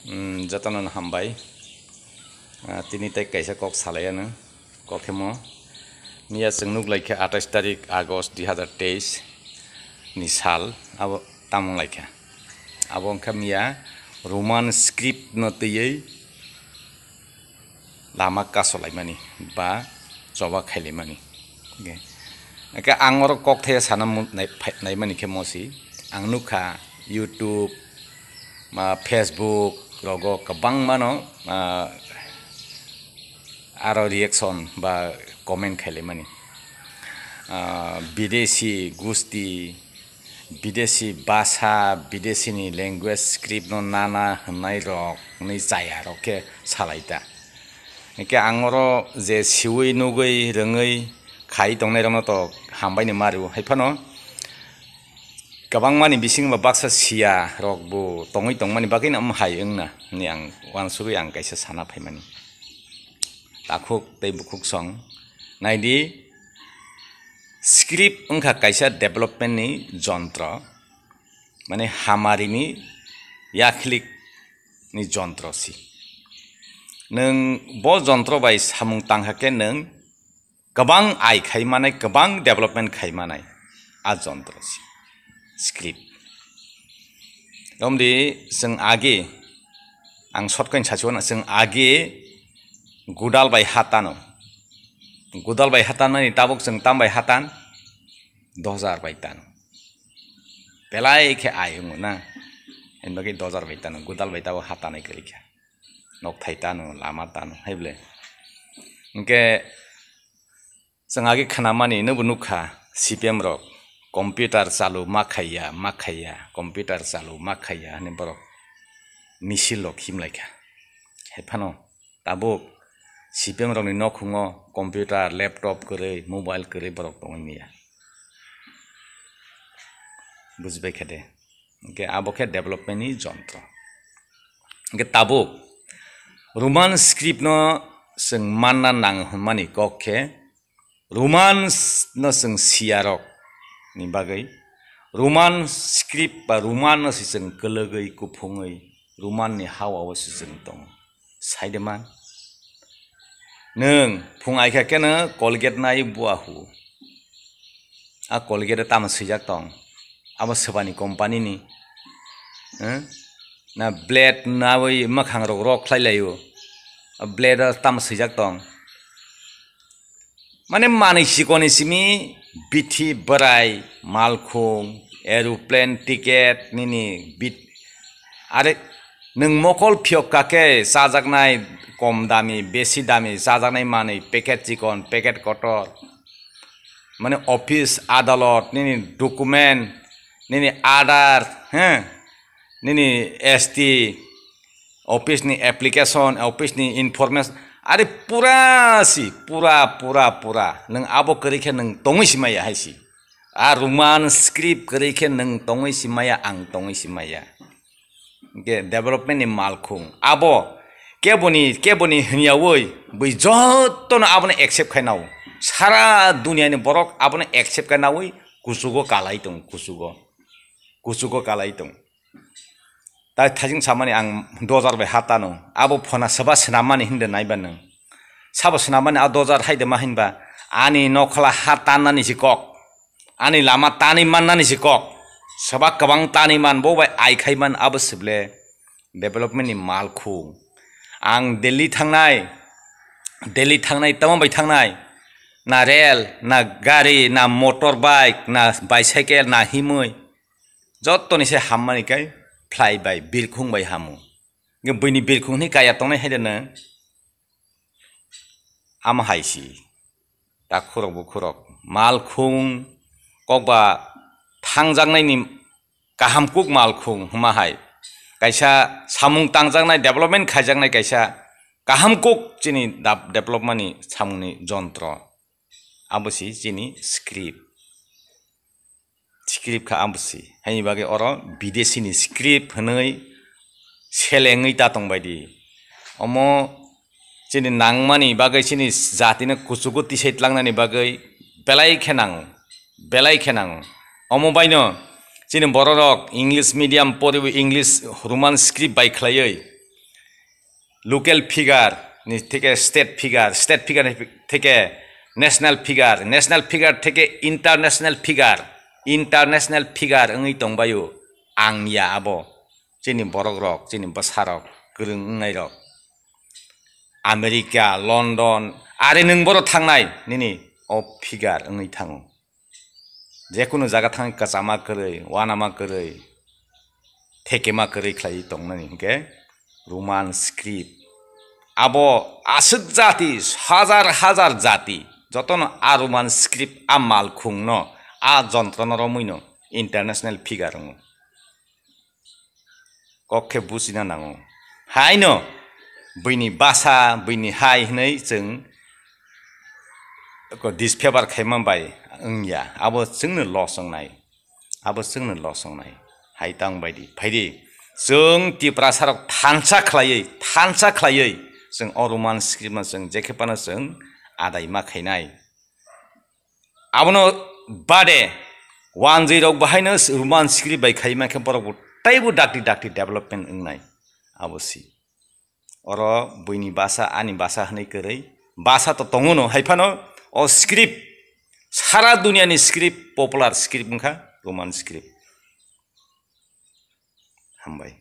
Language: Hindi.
जतन हामबाय तिनी तक कैसे कक सालायानो कखेमो मिया जोंनुक लाइखे 28 तारिख आगस्ट 2023 नि साल अब तामं लाइखे अब अंका मिया रोमान स्क्रिप्ट नतयै लामा कासलायमानि बा जबा खाइलेमानि एके आंगर कक थे सानम नायमानि खेमोसि आं नुखा यूट्यूब मा फेसबुक रगो गोबां मानो आरो रिएक्शन बा कमेन्ट खाइलेमानि विदेशी गुस्ती विदेशी भाषा विदेशीनि लैंग्वेज स्क्रिप्ट न नाना होननाय रक नै जाया रके सालायता एके आंगरो जे सिवै नुगै रोङै खाइ दंनाय रनो तो हामबायनो मारु हायफानो गोबां मानि बिसिं बाक्सा सिया रकबो तङै तंमानि बागै नाम हायंना नि आं वानसुगै आं गायसे साना फायमानि ताखुक दै बुकुक सं नायदि स्क्रिप्ट उनखा कायसा डेभलपमेन्ट नि जन्त्र माने हामारिनि याखलिक नि जन्त्रसि नों बो जन्त्र बाय सामुं तांहाके नों गोबां आय खायमानाय गोबां डेभलपमेन्ट खायमानाय आ जन्त्रसि स्क्रिप्ट रमदि जों आगे आं शर्टकट सासेवना जों आगे गुदाल बाय हातानो गुदाल बाय हाताननि ताबुक जों ताम बाय हातान 2000 बाय तान बेलाय के आयमोना एनबागे 2000 बाय तान गुदाल बाय ताबो हातानाय गैखा नक थाइतानो लामा तानो हायब्ले इनके जों आगे खानामानि नबो नुखा सीपीएम रक कम्प्यूटर चालू माखाया कम्प्यूटर चालू माखाया हने बरक मिसिल लक हिमलायखा हेफानो ताबुक सीपीएम रकनि नखुङो कम्प्यूटर लैपटॉप करे मोबाइल करे बरक दंनिया बुझबाय खेदे के आबोखे डेभलपमेन्ट नि जन्त्र के ताबुक रोमान स्क्रिप्ट न जों मानना नाङ हमानि कखे रोमान्स न जों सियारक नि बागै रोमान स्क्रिप्ट बा रोमान न जों गलगै गुफुङै रोमान नि हावाव जों दं साइडमान नों फुङायखा केनो कलगेट नाय बुआहु आ कलगेट ताम सैजाक दं अब सोबानि कम्पानी नि ना ब्लेड नावै मखां रक ख्लायलायो ब्लेड ताम सैजाक दं माने मानै सिकनि सिमी बिथि बोराय मालखुं एरोप्लेन टिकेट निनि बिट आरे नों मकल फियकाके जाजाकनाय कम दामी बेसी दामी जाजाकनाय मानै पेकेट चिकन पेकेट कटर माने ऑफिस आदालत निनि डकुमेन्ट निनि आधार निनि एसटी ऑफिस नि एप्लीकेशन ऑफिस नि इनफॉर्मेशन आरे पूरा नों आबो करिखे नों तङै सिमाया हायसि आ रोमान स्क्रिप्ट करिखे नों तङै सिमाया आं तङै सिमाया के डेभलपमेन्ट नि मालखुं आबो केबोनि हनियावै बै जत्तन आबोने एक्सेप्ट खायनाव सारा दुनिया नि बरक आबोने एक्सेप्ट खायनावै कुसुगो कालाई दं दा थाजिं सामानि आं 2000 बाय हातानो आबो फना सबा सनामानि हिंदे नायबा नों साबो सनामानि आ 2000 हायदे मा हिनबा आनि नखला हातानानि सिकक आनि लामा तानि माननानि सिकक सबा गोबां तानि मान बोबाय आइखायमान आबो सिबले डेभलपमेन्ट नि मालखु आं दिल्ली थांनाय तमाबाय थांनाय ना रेल ना गारि ना मोटर बाइक ना बाइसाइकेल ना हिमै जत्तनि से हाममानिखाय फ्लाइ बाय बिरखुं बाय हामु बैनि बिरखुंनि गाया तंनाय हायदोनो आम हायसि दा खुरक मालखुं कबा थांजांनायनि गाहामकुक मालखुं हमाहाय गायसा सामुं तांजांनाय डेभलपमेन्ट खायजांनाय गायसा गाहामकुक जिनि डेभलपमेन्टनि सामुंनि जन्त्र आबोसि जिनि स्क्रिप्ट का आबोसि हायनि बागै अर विदेशीनि स्क्रिप्ट हनै सेलेङै तातं बायदि अमो जिनि नांमानि बागै जिनि जातिनो कुसुगु तिसैतलांनानि बागै बेलाय खेनाङो अमो बायनो जिनि बर' रक इंलिश मीडियम परि इंलिश रोमान स्क्रिप्ट बायख्लायै local figure ni থেকে state figure ni থেকে national figure থেকে international figure ngi tongbayo angya abo chini borok rok chini basarok gorong ngai rok America London are nung boro thangnai nini o figure ngi thango जेकुनु जागा थांग कचामा करै वानामा करै थेकेमा करै खलाय तंगनानि के रोमान स्क्रिप्ट आबो आसुक जाति हजार जाति जतन आ रोमान स्क्रिप्ट आ माल खुंनो आ जंत्रन रमुइनो इंटरनेशनल फिगार रंगो कखे बुजिना नांगो हायनो बैनि भाषा बैनि हाय हनै जों को डिसफेभार खायमाबाय ओंया आबो जोंनो लस संनाय हायतां बायदि फायदि जों तिप्रासाराव थानसा खलायै जों अरुमान स्क्रिप्टमा जों जेखेबानो जों आदाय माखायनाय आबनो बादे 10 बाहायनो रुमान स्क्रिप्ट बाय खायमाखे बरग ताइबो डाक्टि डेभलपमेन्ट ओंनाय आबोसि अर बैनि भाषा आनि भाषा हनै करै भाषा तो तंगनो हायफानो ओ स्क्रिप्ट सारा दुनियानि स्क्रिप्ट पपुलार स्क्रिप्ट ओंखा रोमान स्क्रिप्ट हामबाय।